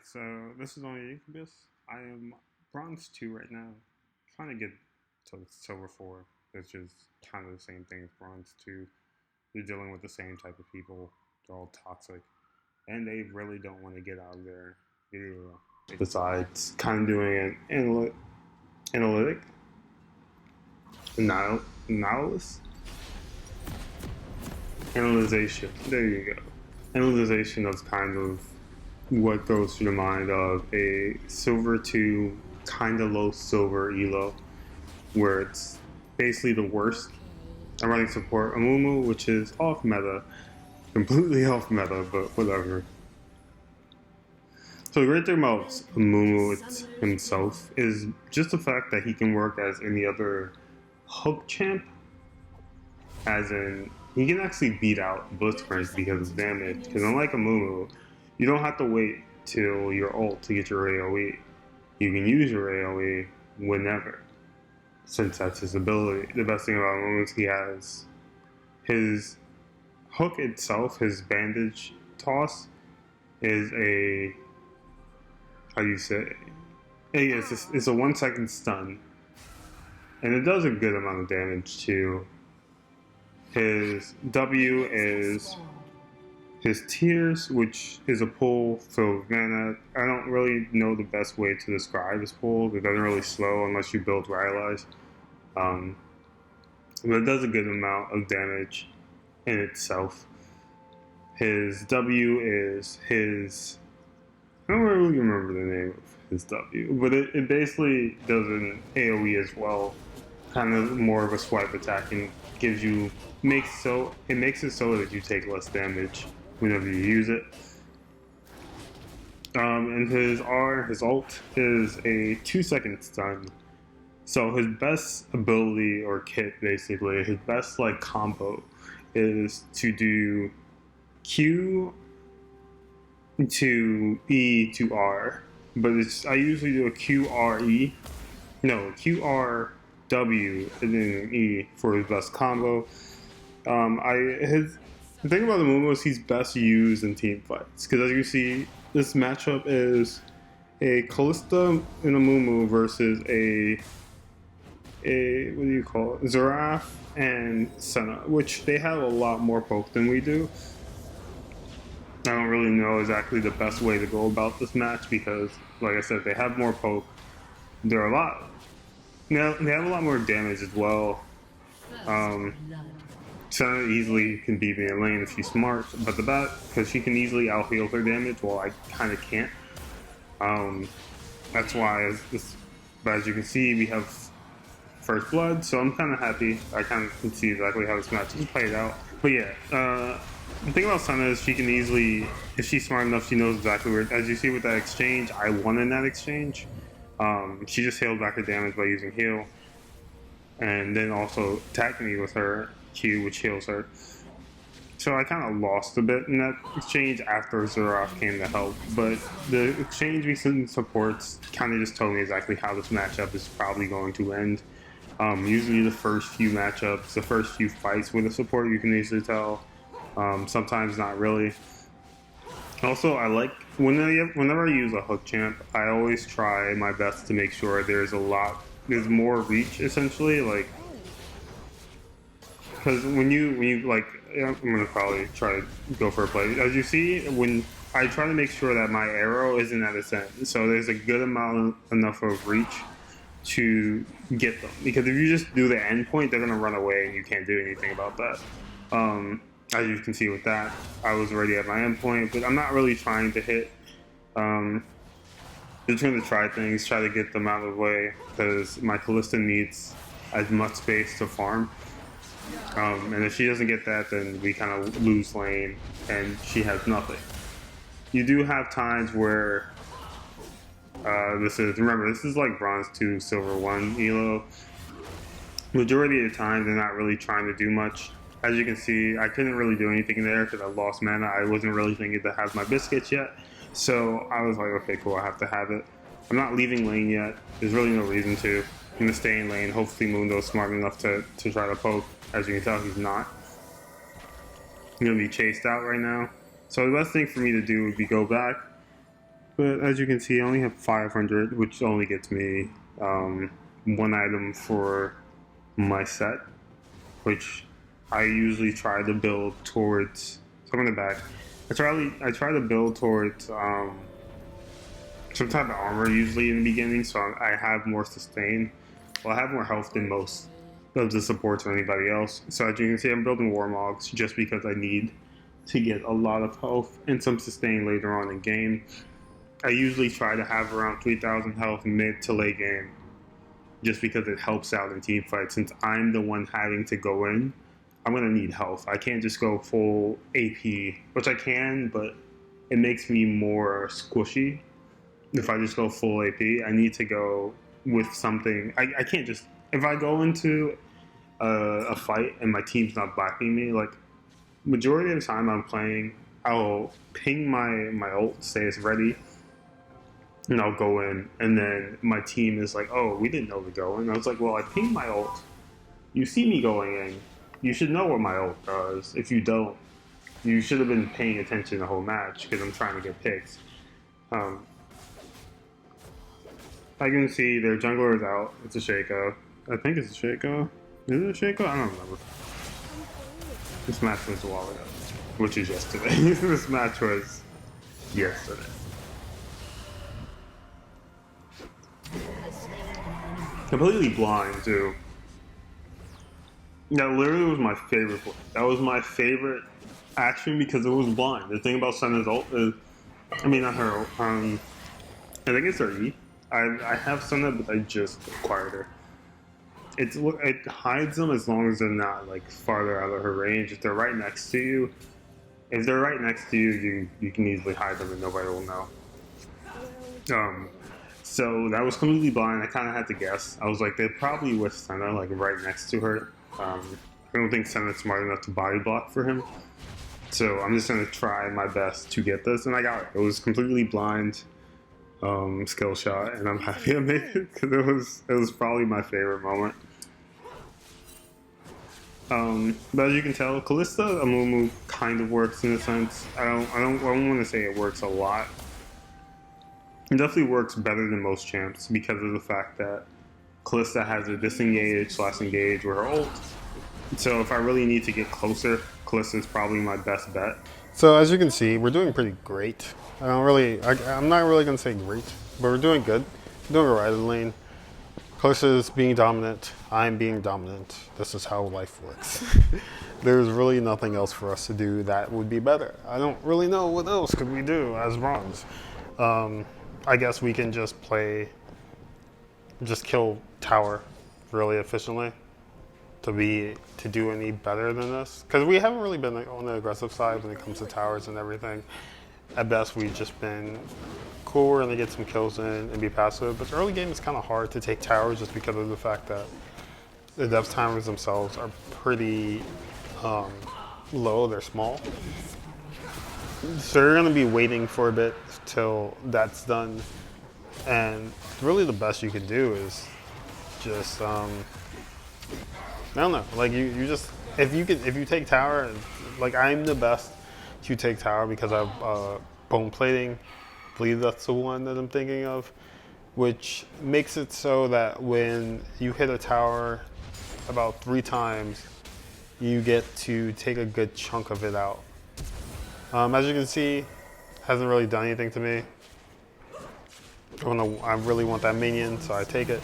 So this is only Incubus. I am bronze 2 right now. Trying to get to silver 4, which is kind of the same thing as bronze 2. You're dealing with the same type of people. They're all toxic. And they really don't want to get out of their video. Besides kind of doing an analytic, analysis, analyzation. There you go. Analyzation is kind of what goes through the mind of a silver 2 kind of low silver elo, where it's basically the worst. I'm running support Amumu, which is off meta, completely off meta, but whatever. So the great thing about Amumu himself is just the fact that he can work as any other hook champ, as in he can actually beat out Blitzcrank because of damage. Because unlike Amumu, you don't have to wait till your ult to get your AoE. You can use your AoE whenever, since that's his ability. The best thing about him is he has his hook itself, his bandage toss, is a, how do you say? It's a 1 second stun, and it does a good amount of damage too. His W is his tears, which is a pull filled with mana. I don't really know the best way to describe his pull. It doesn't really slow unless you build Rylai's. But it does a good amount of damage in itself. His W is his, I don't really remember the name of his W, but it basically does an AoE as well. Kind of more of a swipe attack, and gives you, makes it so that you take less damage whenever you use it. And his ult is a 2 second stun. So his best ability or kit, basically, his best like combo is to do Q to E to R. But I usually do a QRW and then an E for his best combo. The thing about the Amumu is he's best used in team fights, because as you see, this matchup is a kallista and Amumu versus a what do you call it, Xerath and Senna, which they have a lot more poke than we do. I don't really know exactly the best way to go about this match because, like I said, they have more poke. They have a lot more damage as well. Senna easily can beat me in lane if she's smart, but because she can easily out heal her damage, while I kind of can't. That's why, as you can see, we have first blood, so I'm kind of happy. I kind of can see exactly how this match is played out. But yeah, the thing about Senna is she can easily, if she's smart enough, she knows exactly where. As you see with that exchange, I won in that exchange. She just healed back her damage by using heal, and then also attacking me with her Q, which heals her. So I kind of lost a bit in that exchange after Xerath came to help, but the exchange between supports kind of just told me exactly how this matchup is probably going to end. Usually the first few matchups, the first few fights with a support, you can easily tell. Sometimes not really. Also, I like, whenever I use a hook champ, I always try my best to make sure there's more reach, essentially, like, because when you like, I'm gonna probably try to go for a play. As you see, when I try to make sure that my arrow isn't at its end, so there's a good enough of reach to get them. Because if you just do the end point, they're gonna run away, and you can't do anything about that. As you can see with that, I was already at my end point, but I'm not really trying to hit. Just trying to try things, try to get them out of the way, because my kallista needs as much space to farm. And if she doesn't get that, then we kind of lose lane, and she has nothing. You do have times where this is like bronze 2, silver 1 elo. Majority of the time, they're not really trying to do much. As you can see, I couldn't really do anything there because I lost mana. I wasn't really thinking to have my biscuits yet. So I was like, okay, cool, I have to have it. I'm not leaving lane yet. There's really no reason to. I'm going to stay in lane. Hopefully Mundo's smart enough to try to poke. As you can tell, he's not. I'm going to be chased out right now. So the best thing for me to do would be go back, But as you can see, I only have 500, which only gets me one item for my set, which I usually try to build towards. So I'm in the back. I try to build towards some type of armor usually in the beginning, so I have more sustain. Well, I have more health than most of the supports or anybody else. So as you can see, I'm building Warmogs just because I need to get a lot of health and some sustain later on in game. I usually try to have around 3,000 health mid to late game, just because it helps out in team fights. Since I'm the one having to go in, I'm gonna need health. I can't just go full AP, which I can, but it makes me more squishy if I just go full AP. I need to go with something. I can't just, if I go into a fight and my team's not backing me, like majority of the time I'm playing, I'll ping my ult, say it's ready, and I'll go in, and then my team is like, oh, we didn't know to go in. I was like, well, I pinged my ult. You see me going in. You should know what my ult does. If you don't, you should have been paying attention the whole match because I'm trying to get picks. I can see their jungler is out. It's a Shaco. I think it's a Shaco. Is it a Shaco? I don't remember. This match was a while ago, which is yesterday. This match was yesterday. Completely blind too. That literally was my favorite play. That was my favorite action because it was blind. The thing about Senna's ult is, I mean, not her ult. I think it's her E. I have Senna, but I just acquired her. It hides them as long as they're not like farther out of her range. If they're right next to you, you can easily hide them and nobody will know. So that was completely blind. I kind of had to guess. I was like, they're probably with Senna, like right next to her. I don't think Senna's smart enough to body block for him. So I'm just gonna try my best to get this, and I got it. It was completely blind skill shot, and I'm happy I made it because it was probably my favorite moment. But as you can tell, Kallista Amumu kind of works in a sense. I don't want to say it works a lot. It definitely works better than most champs because of the fact that Kallista has a disengage/engage with her ult. So if I really need to get closer, Kallista is probably my best bet. So as you can see, we're doing pretty great. I'm not really gonna say great, but we're doing good. We're doing alright in the lane. Kallista is being dominant. I'm being dominant. This is how life works. There's really nothing else for us to do that would be better. I don't really know what else could we do as bronze. I guess we can just kill tower really efficiently to do any better than this. Because we haven't really been on the aggressive side when it comes to towers and everything. At best, we've just been cool, we're gonna get some kills in and be passive. But the early game is kind of hard to take towers just because of the fact that the depth timers themselves are pretty low, they're small. So you're gonna be waiting for a bit till that's done. And really the best you can do is just, I don't know, like you just, if you take tower, like I'm the best to take tower because I have bone plating. I believe that's the one that I'm thinking of, which makes it so that when you hit a tower about 3 times, you get to take a good chunk of it out. As you can see, hasn't really done anything to me. I really want that minion, so I take it.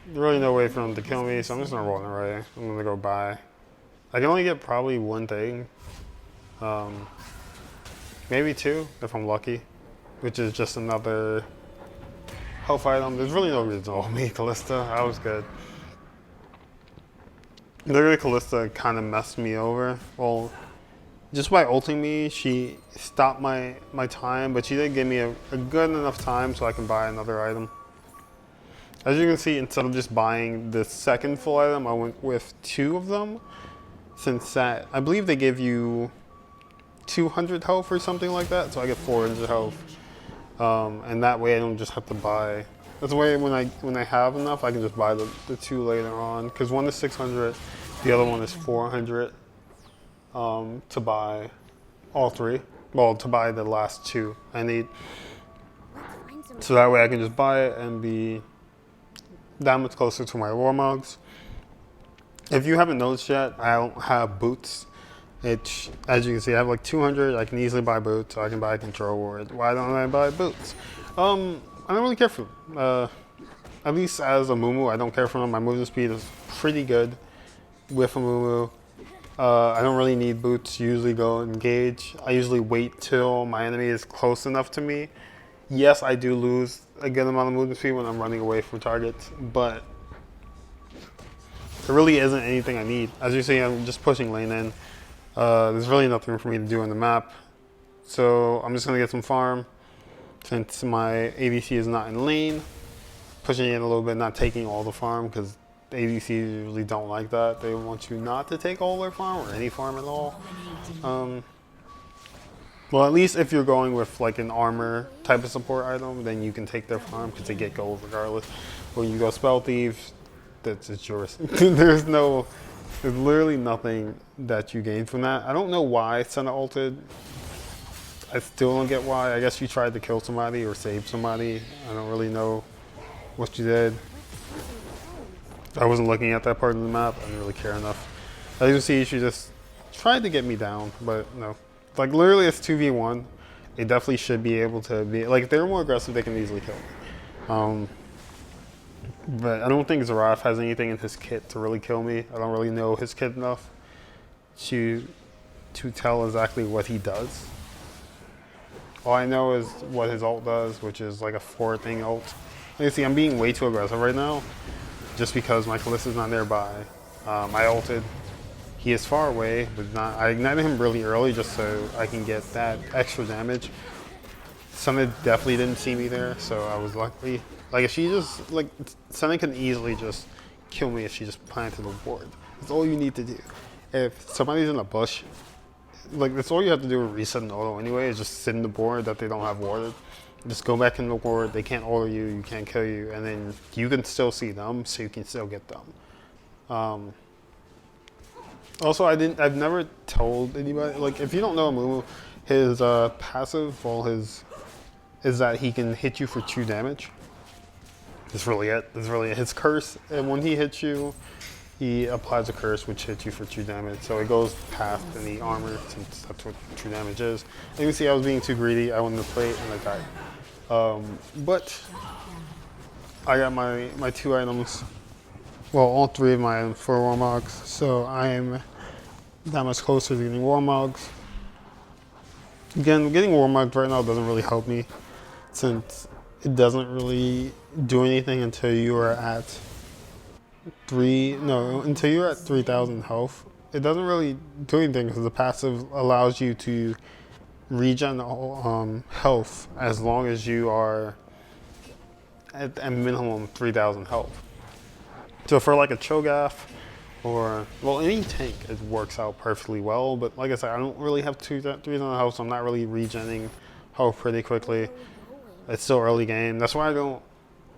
There's really no way for him to kill me, so I'm just gonna roll it away. I'm gonna go buy. I can only get probably 1 thing. Maybe 2 if I'm lucky, which is just another health item. There's really no reason to hold me Kallista. I was good. Literally, Kallista kind of messed me over. Well, just by ulting me, she stopped my time, but she did give me a good enough time so I can buy another item. As you can see, instead of just buying the second full item, I went with 2 of them. Since that, I believe they give you 200 health or something like that, so I get 400 health. And that way I don't just have to buy. That's the way when I have enough, I can just buy the 2 later on. Because one is 600, the other one is 400 to buy all 3. Well, to buy the last 2. I need So that way I can just buy it and be that much closer to my Warmogs. If you haven't noticed yet, I don't have boots. As you can see, I have like 200. I can easily buy boots. I can buy a control ward. Why don't I buy boots? I don't really care for them. At least as a Amumu, I don't care for them. My movement speed is pretty good with a Amumu. I don't really need boots. Usually go engage. I usually wait till my enemy is close enough to me. Yes, I do lose a good amount of movement speed when I'm running away from targets, but there really isn't anything I need. As you see, I'm just pushing lane in. There's really nothing for me to do on the map. So I'm just going to get some farm since my ADC is not in lane. Pushing in a little bit, not taking all the farm because ADCs usually don't like that. They want you not to take all their farm or any farm at all. Well, at least if you're going with like an armor type of support item, then you can take their farm because they get gold regardless. When you go spell thieves, it's yours. There's literally nothing that you gain from that. I don't know why Senna ulted. I still don't get why. I guess you tried to kill somebody or save somebody. I don't really know what you did. I wasn't looking at that part of the map. I didn't really care enough. As you see, she just tried to get me down, but no. Like literally it's 2v1. They definitely should be able to be, like if they're more aggressive, they can easily kill me. But I don't think Xerath has anything in his kit to really kill me. I don't really know his kit enough to tell exactly what he does. All I know is what his ult does, which is like a 4-thing ult. You see, I'm being way too aggressive right now, just because my kallista's not nearby. I ulted. He is far away, but not. I ignited him really early just so I can get that extra damage. Senna definitely didn't see me there, so I was lucky. Like if she just, like, Senna can easily just kill me if she just planted a ward. That's all you need to do. If somebody's in a bush, like that's all you have to do to reset an auto anyway, is just sit in the board that they don't have warded. Just go back in the ward, they can't auto you, you can't kill you, and then you can still see them, so you can still get them. Also, I've never told anybody, like if you don't know Amumu, his passive, well, is that he can hit you for 2 damage. That's really it. That's really it. His curse, and when he hits you, he applies a curse which hits you for 2 damage. So it goes past any armor, since that's what 2 damage is. And you can see I was being too greedy. I went to plate and I died. But I got my 2 items. Well, all 3 of my items for Warmogs. So I am that much closer to getting Warmogs. Again, getting Warmogs right now doesn't really help me, since it doesn't really do anything until you are at until you're at 3,000 health. It doesn't really do anything because the passive allows you to regen health as long as you are at a minimum 3,000 health. So for like a Cho'Gath or, well, any tank, it works out perfectly well. But like I said, I don't really have 3,000 health, so I'm not really regenning health pretty quickly. It's still early game. That's why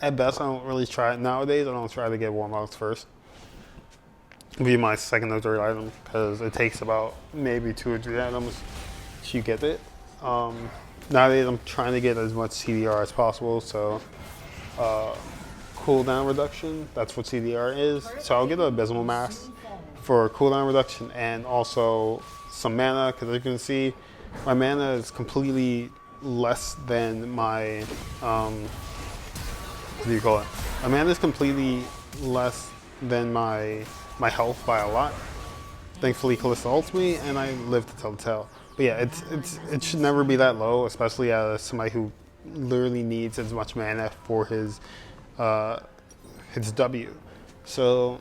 at best, I don't really try it. Nowadays, I don't try to get Warmogs first. It'll be my second or third item, because it takes about maybe 2 or 3 items to get it. Nowadays, I'm trying to get as much CDR as possible, so cooldown reduction, that's what CDR is. So I'll get an Abysmal Mask for cooldown reduction and also some mana, because as you can see, my mana is completely less than my, what do you call it? My mana is completely less than my health by a lot. Thankfully, Kallista ults me, and I live to tell the tale. But yeah, it should never be that low, especially as somebody who literally needs as much mana for his W. So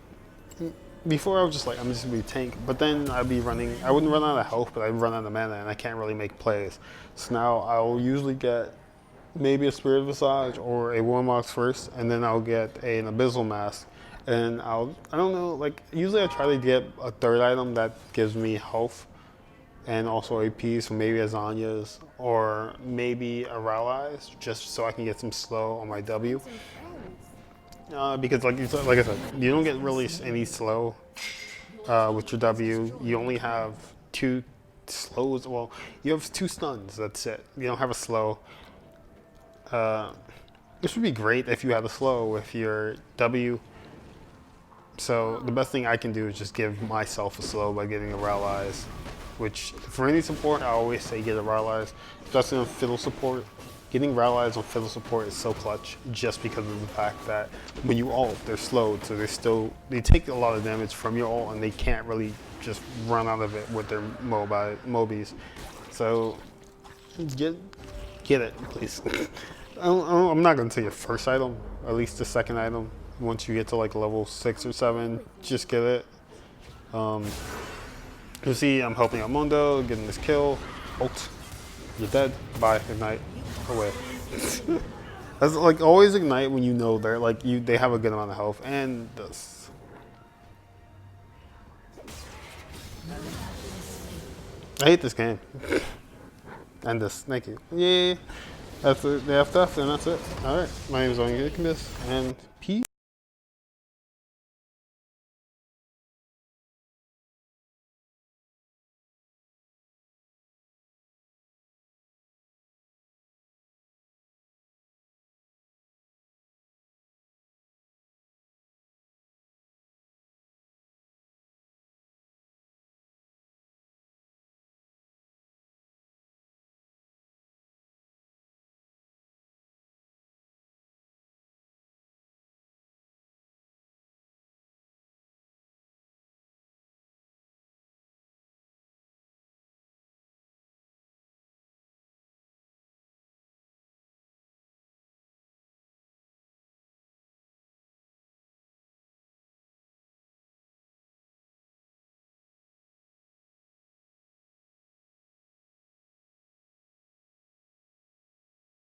before I was just like, I'm just gonna be tank, but then I wouldn't run out of health, but I'd run out of mana, and I can't really make plays. So now I'll usually get maybe a Spirit Visage or a Warmogs first, and then I'll get an Abysmal Mask. And I don't know, like usually I try to get a 3rd item that gives me health and also AP, so maybe a Zanya's or maybe a Rallies, just so I can get some slow on my W. Because like I said, you don't get really any slow with your W. You only have 2 slows. Well, you have 2 stuns. That's it. You don't have a slow. This would be great if you had a slow with your W. So the best thing I can do is just give myself a slow by getting a Rallize, which for any support, I always say get a Rallize, especially on Fiddle support. Getting Rallize on Fiddle support is so clutch just because of the fact that when you ult, they're slowed, so they take a lot of damage from your ult and they can't really just run out of it with their mobies. So get it, please. I'm not going to tell you first item, at least the second item. Once you get to like level 6 or 7, just get it. You see, I'm helping out Mundo, getting this kill. Ult. You're dead. Bye. Ignite. Away. That's like always ignite when you know they're like they have a good amount of health. And this. I hate this game. And this. Thank you. Yeah. That's it. They have stuff, and that's it. Alright. My name is Owen, and peace.